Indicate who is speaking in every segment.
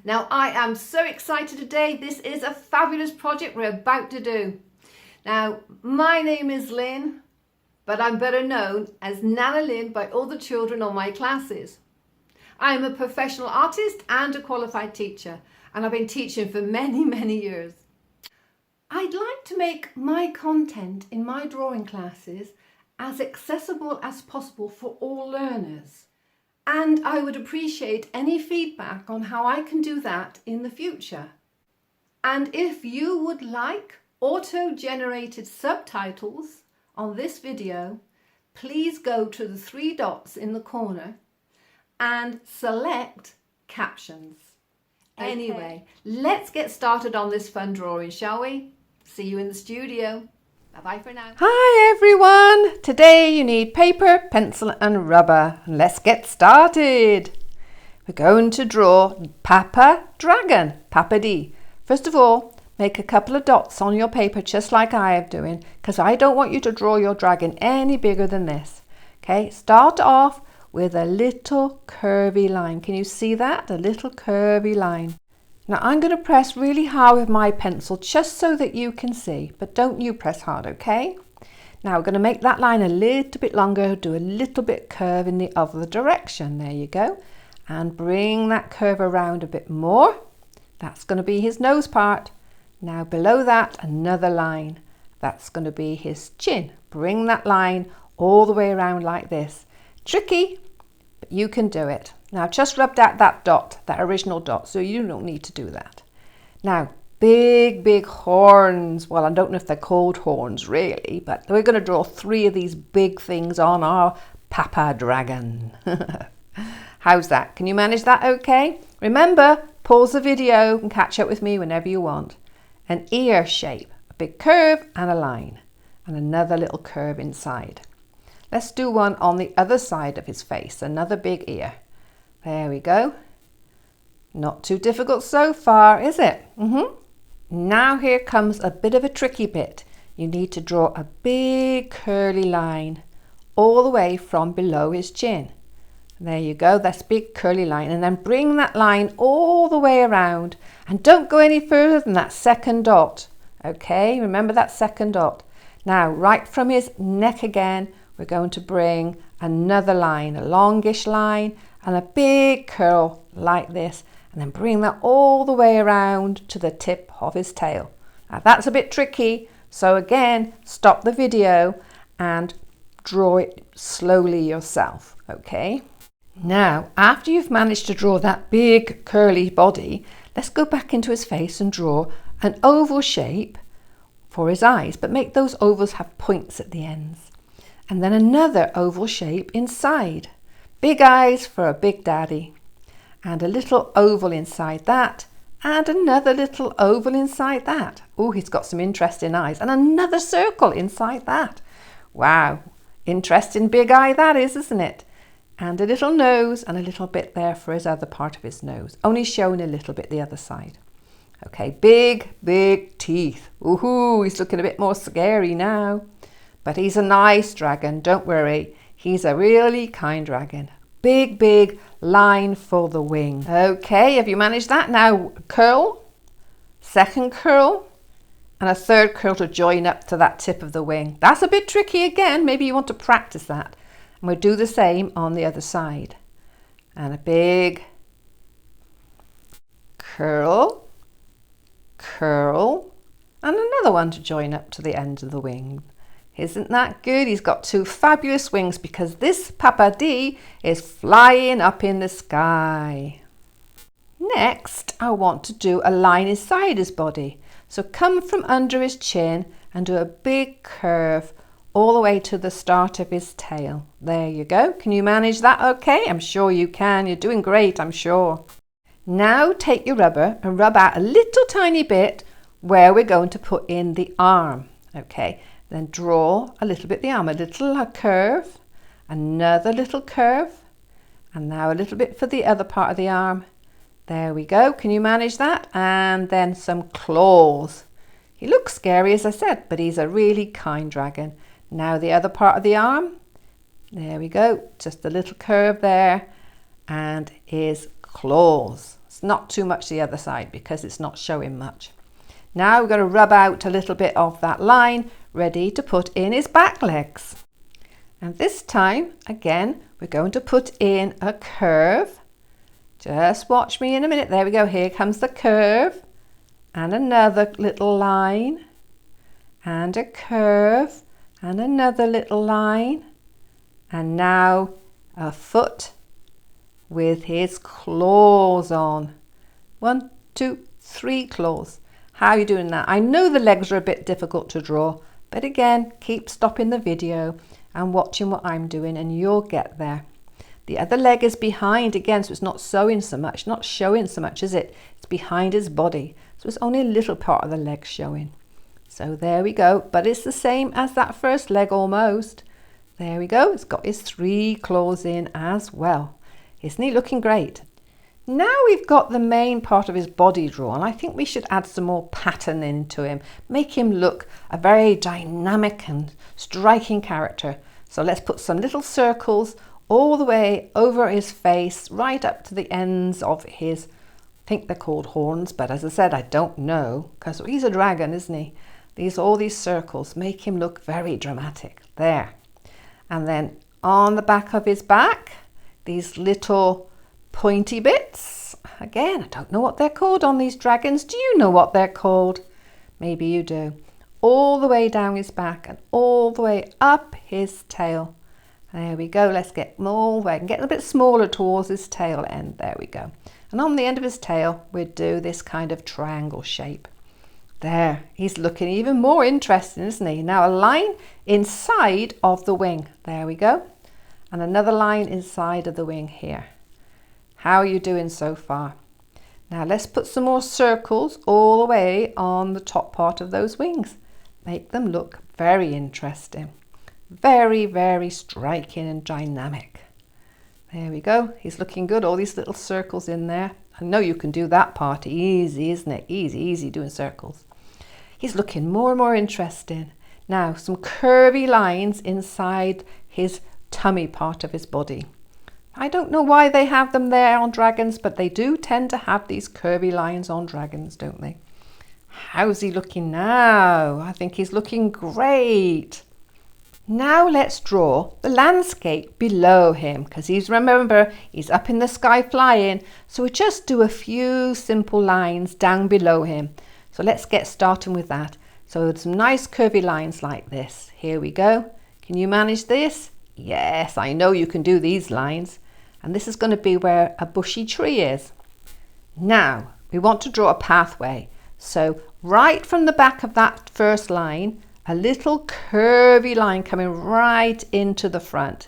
Speaker 1: Now I am so excited today. This is a fabulous project we're about to do. Now my name is Lynn, but I'm better known as Nana Lynn by all the children on my classes. I am a professional artist and a qualified teacher, and I've been teaching for many years. I'd like to make my content in my drawing classes as accessible as possible for all learners. And I would appreciate any feedback on how I can do that in the future. And if you would like auto-generated subtitles on this video, please go to the 3 dots in the corner and select captions. Okay. Anyway, let's get started on this fun drawing, shall we? See you in the studio. Bye-bye for now.
Speaker 2: Hi everyone! Today you need paper, pencil and rubber. Let's get started. We're going to draw Papa Dragon, Papa D. First of all, make a couple of dots on your paper just like I am doing, because I don't want you to draw your dragon any bigger than this. Okay, start off with a little curvy line. Can you see that? A little curvy line. Now I'm going to press really hard with my pencil just so that you can see, but don't you press hard, okay? Now we're going to make that line a little bit longer, do a little bit curve in the other direction. There you go. And bring that curve around a bit more. That's going to be his nose part. Now below that, another line. That's going to be his chin. Bring that line all the way around like this. Tricky, but you can do it. Now just rubbed out that dot, that original dot, so you don't need to do that. Now, big horns. Well, I don't know if they're called horns really, but we're going to draw 3 of these big things on our Papa Dragon. How's that? Can you manage that okay? Remember, pause the video and catch up with me whenever you want. An ear shape, a big curve and a line, and another little curve inside. Let's do one on the other side of his face, another big ear. There we go. Not too difficult so far, is it? Now here comes a bit of a tricky bit. You need to draw a big curly line all the way from below his chin. There you go, that's a big curly line, and then bring that line all the way around and don't go any further than that second dot. Okay, remember that second dot. Now right from his neck again, we're going to bring another line, a longish line and a big curl like this, and then bring that all the way around to the tip of his tail. Now that's a bit tricky, so again, stop the video and draw it slowly yourself, okay? Now, after you've managed to draw that big curly body, let's go back into his face and draw an oval shape for his eyes, but make those ovals have points at the ends. And then another oval shape inside. Big eyes for a big daddy. And a little oval inside that. And another little oval inside that. Oh, he's got some interesting eyes. And another circle inside that. Wow, interesting big eye that is, isn't it? And a little nose and a little bit there for his other part of his nose. Only showing a little bit the other side. Okay, big teeth. Ooh, he's looking a bit more scary now. But he's a nice dragon, don't worry. He's a really kind dragon. Big line for the wing. Okay, have you managed that? Now curl, second curl, and a third curl to join up to that tip of the wing. That's a bit tricky again. Maybe you want to practice that. And we'll do the same on the other side. And a big curl, and another one to join up to the end of the wing. Isn't that good? He's got 2 fabulous wings because this Papa D is flying up in the sky. Next, I want to do a line inside his body. So come from under his chin and do a big curve all the way to the start of his tail. There you go. Can you manage that okay? I'm sure you can. You're doing great, I'm sure. Now take your rubber and rub out a little tiny bit where we're going to put in the arm. Okay. Then draw a little bit the arm, a little curve, another little curve, and now a little bit for the other part of the arm. There we go. Can you manage that? And then some claws. He looks scary, as I said, but he's a really kind dragon. Now the other part of the arm. There we go. Just a little curve there, and his claws. not too much the other side because it's not showing much. Now we're going to rub out a little bit of that line, ready to put in his back legs. And this time, again, we're going to put in a curve. Just watch me in a minute. There we go. Here comes the curve. And another little line. And a curve. And another little line. And now a foot with his claws on. 1, 2, 3 claws. How are you doing that? I know the legs are a bit difficult to draw, but again, keep stopping the video and watching what I'm doing and you'll get there. The other leg is behind again, so it's not showing so much, is it? It's behind his body, so it's only a little part of the leg showing. So there we go, but it's the same as that first leg almost. There we go, it's got his 3 claws in as well. Isn't he looking great? Now we've got the main part of his body drawn, I think we should add some more pattern into him. Make him look a very dynamic and striking character. So let's put some little circles all the way over his face, right up to the ends of his, I think they're called horns, but as I said, I don't know, because he's a dragon, isn't he? All these circles make him look very dramatic. There. And then on the back of his back, these little pointy bits. Again, I don't know what they're called on these dragons. Do you know what they're called? Maybe you do. All the way down his back and all the way up his tail. There we go. Let's get all the way and get a bit smaller towards his tail end. There we go. And on the end of his tail, we'd do this kind of triangle shape. There, he's looking even more interesting, isn't he? Now a line inside of the wing. There we go. And another line inside of the wing here. How are you doing so far? Now let's put some more circles all the way on the top part of those wings. Make them look very interesting. Very, very striking and dynamic. There we go. He's looking good. All these little circles in there. I know you can do that part easy, isn't it? Easy, easy doing circles. He's looking more and more interesting. Now some curvy lines inside his tummy part of his body. I don't know why they have them there on dragons, but they do tend to have these curvy lines on dragons, don't they? How's he looking now? I think he's looking great. Now let's draw the landscape below him, because remember, he's up in the sky flying. So we just do a few simple lines down below him. So let's get started with that. So some nice curvy lines like this. Here we go. Can you manage this? Yes, I know you can do these lines. And this is going to be where a bushy tree is. Now, we want to draw a pathway. So right from the back of that first line, a little curvy line coming right into the front.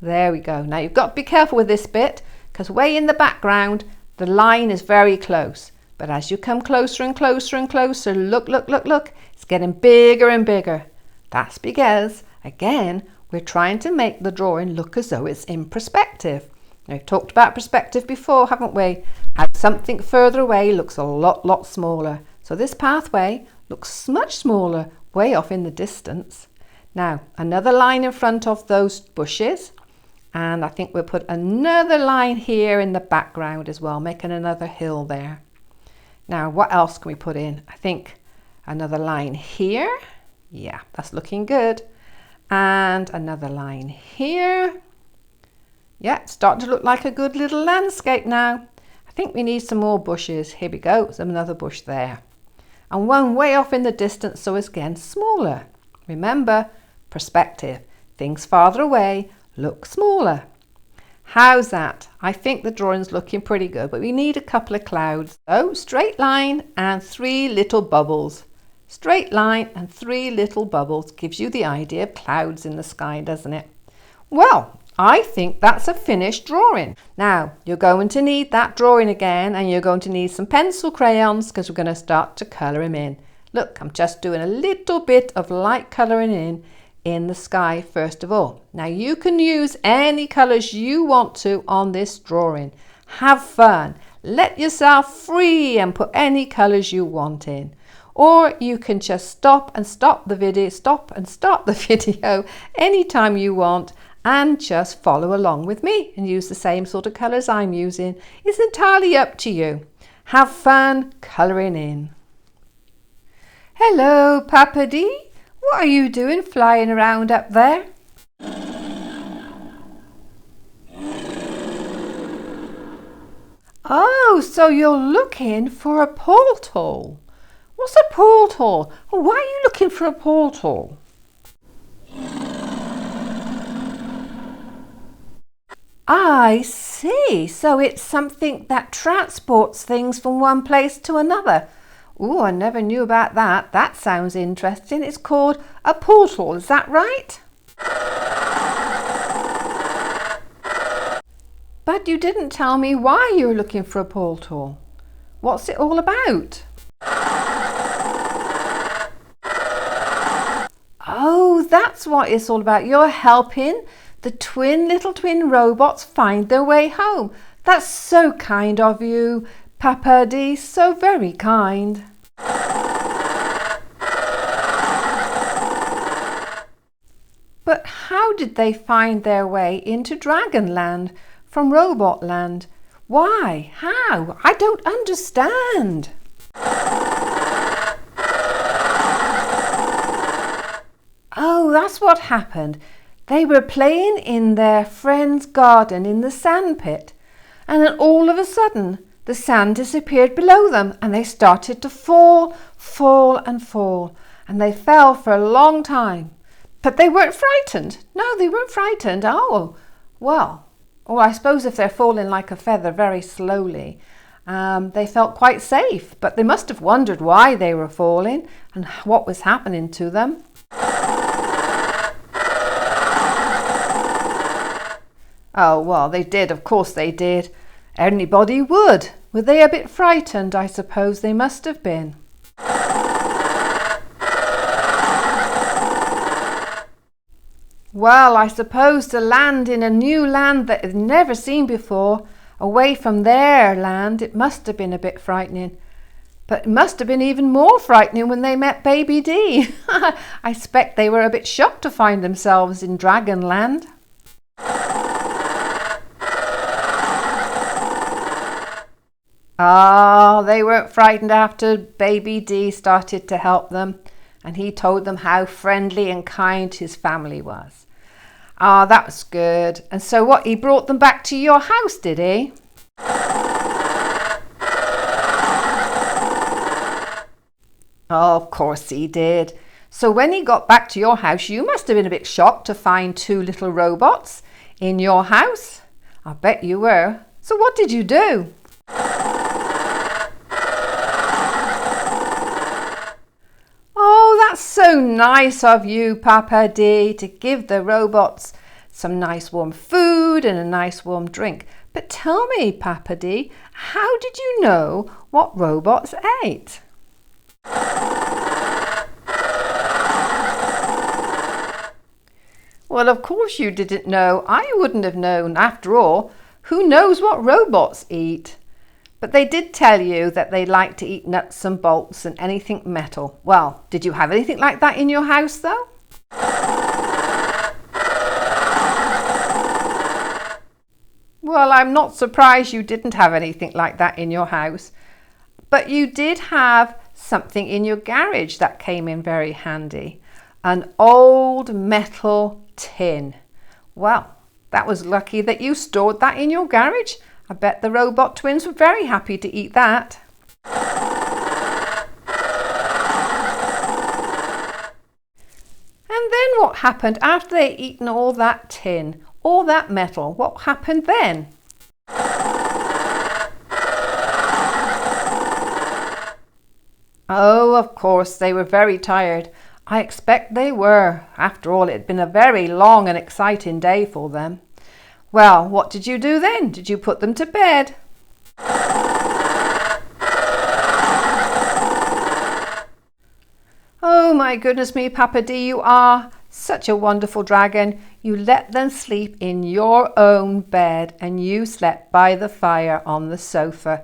Speaker 2: There we go. Now you've got to be careful with this bit, because way in the background, the line is very close. But as you come closer and closer and closer, look, look, look, look, it's getting bigger and bigger. That's because, again, we're trying to make the drawing look as though it's in perspective. Now, we've talked about perspective before, haven't we? How something further away looks a lot smaller. So this pathway looks much smaller, way off in the distance. Now, another line in front of those bushes. And I think we'll put another line here in the background as well, making another hill there. Now, what else can we put in? I think another line here. Yeah, that's looking good. And another line here. Yeah, it's starting to look like a good little landscape now. I think we need some more bushes. Here we go, there's another bush there. And one way off in the distance, so it's again smaller. Remember, perspective. Things farther away look smaller. How's that? I think the drawing's looking pretty good, but we need a couple of clouds. So, straight line and 3 little bubbles. Straight line and 3 little bubbles gives you the idea of clouds in the sky, doesn't it? Well, I think that's a finished drawing. Now, you're going to need that drawing again, and you're going to need some pencil crayons, because we're going to start to colour him in. Look, I'm just doing a little bit of light colouring in the sky first of all. Now, you can use any colours you want to on this drawing. Have fun. Let yourself free and put any colours you want in. Or you can just stop and start the video anytime you want, and just follow along with me and use the same sort of colours I'm using. It's entirely up to you. have fun colouring in. Hello, Papa D. What are you doing flying around up there? Oh, so you're looking for a portal. What's a portal? Why are you looking for a portal? I see. So it's something that transports things from one place to another. Oh, I never knew about that. That sounds interesting. It's called a portal. Is that right? But you didn't tell me why you were looking for a portal. What's it all about? Oh, that's what it's all about. You're helping the little twin robots find their way home. That's so kind of you, Papa D. So very kind. But how did they find their way into Dragonland from Robotland? Why? How? I don't understand. Oh, that's what happened. They were playing in their friend's garden in the sandpit, and then all of a sudden the sand disappeared below them and they started to fall, and they fell for a long time. But they weren't frightened. No, they weren't frightened. Oh, well, I suppose if they're falling like a feather very slowly, they felt quite safe, but they must have wondered why they were falling and what was happening to them. Oh, well, they did. Of course they did. Anybody would. Were they a bit frightened? I suppose they must have been. Well, I suppose to land in a new land that they'd never seen before, away from their land, it must have been a bit frightening. But it must have been even more frightening when they met Baby D. I expect they were a bit shocked to find themselves in Dragonland. Ah, they weren't frightened after Baby D started to help them, and he told them how friendly and kind his family was. Ah, that was good. And so what, he brought them back to your house, did he? Oh, of course he did. So when he got back to your house, you must have been a bit shocked to find two little robots in your house. I bet you were. So what did you do? Oh, that's so nice of you, Papa D, to give the robots some nice warm food and a nice warm drink. But tell me, Papa D, how did you know what robots ate? Well, of course you didn't know. I wouldn't have known. After all, who knows what robots eat? But they did tell you that they like to eat nuts and bolts and anything metal. Well, did you have anything like that in your house, though? Well, I'm not surprised you didn't have anything like that in your house. But you did have something in your garage that came in very handy. An old metal tin. Well, that was lucky that you stored that in your garage. I bet the robot twins were very happy to eat that. And then what happened after they'd eaten all that tin, all that metal? What happened then? Oh, of course, they were very tired. I expect they were. After all, it had been a very long and exciting day for them. Well, what did you do then? Did you put them to bed? Oh my goodness me, Papa D, you are such a wonderful dragon. You let them sleep in your own bed and you slept by the fire on the sofa.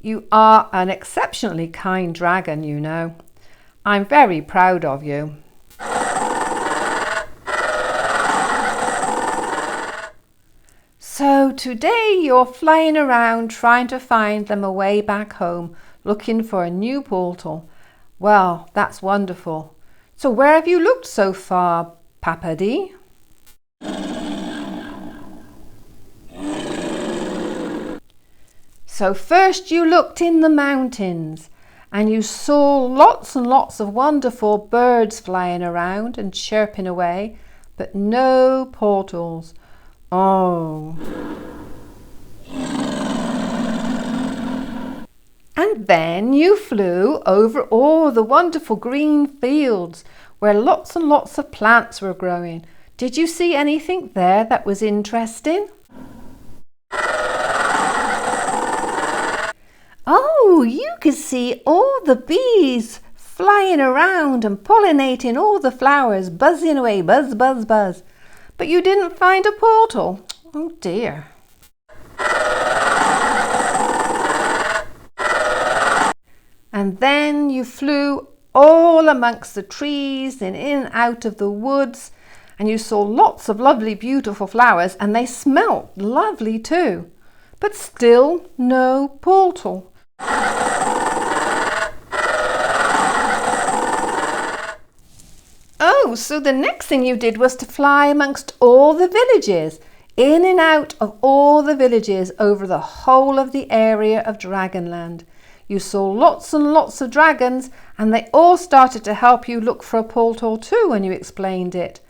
Speaker 2: You are an exceptionally kind dragon, you know. I'm very proud of you. So today you're flying around trying to find them a way back home, looking for a new portal. Well, that's wonderful. So where have you looked so far, Papa D? So first you looked in the mountains and you saw lots and lots of wonderful birds flying around and chirping away, but no portals. Oh. And then you flew over all the wonderful green fields where lots and lots of plants were growing. Did you see anything there that was interesting? Oh, you could see all the bees flying around and pollinating all the flowers, buzzing away, buzz, buzz, buzz. But you didn't find a portal. Oh dear. And then you flew all amongst the trees and in and out of the woods, and you saw lots of lovely, beautiful flowers, and they smelt lovely too. But still no portal. Oh, so the next thing you did was to fly amongst all the villages, in and out of all the villages over the whole of the area of Dragonland. You saw lots and lots of dragons, and they all started to help you look for a portal too when you explained it.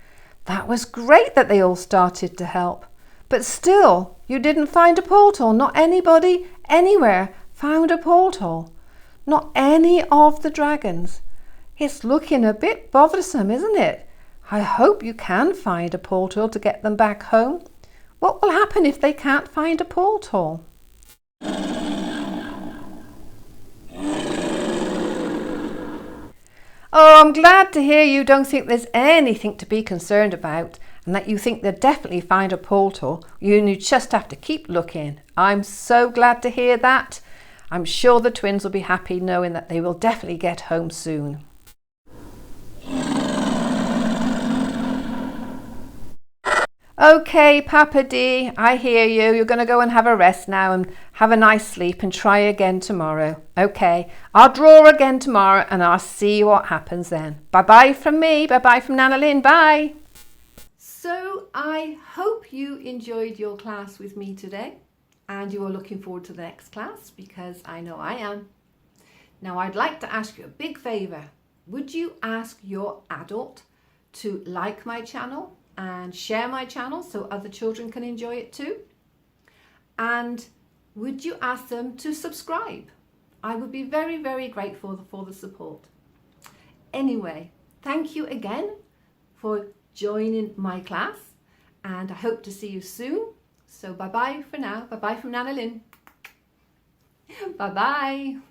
Speaker 2: That was great that they all started to help. But still, you didn't find a portal. Not anybody, anywhere, found a portal. Not any of the dragons. It's looking a bit bothersome, isn't it? I hope you can find a portal to get them back home. What will happen if they can't find a portal? Oh, I'm glad to hear you don't think there's anything to be concerned about and that you think they'll definitely find a portal. You just have to keep looking. I'm so glad to hear that. I'm sure the twins will be happy knowing that they will definitely get home soon. Okay, Papa D, I hear you. You're going to go and have a rest now and have a nice sleep and try again tomorrow. Okay, I'll draw again tomorrow and I'll see what happens then. Bye-bye from me. Bye-bye from Nana Lynn. Bye.
Speaker 1: So I hope you enjoyed your class with me today and you are looking forward to the next class, because I know I am. Now I'd like to ask you a big favour. Would you ask your adult to like my channel and share my channel so other children can enjoy it too? And would you ask them to subscribe? I would be very, very grateful for the support. Anyway, thank you again for joining my class, and I hope to see you soon. So bye-bye for now. Bye-bye from Nana Lynn. Bye-bye.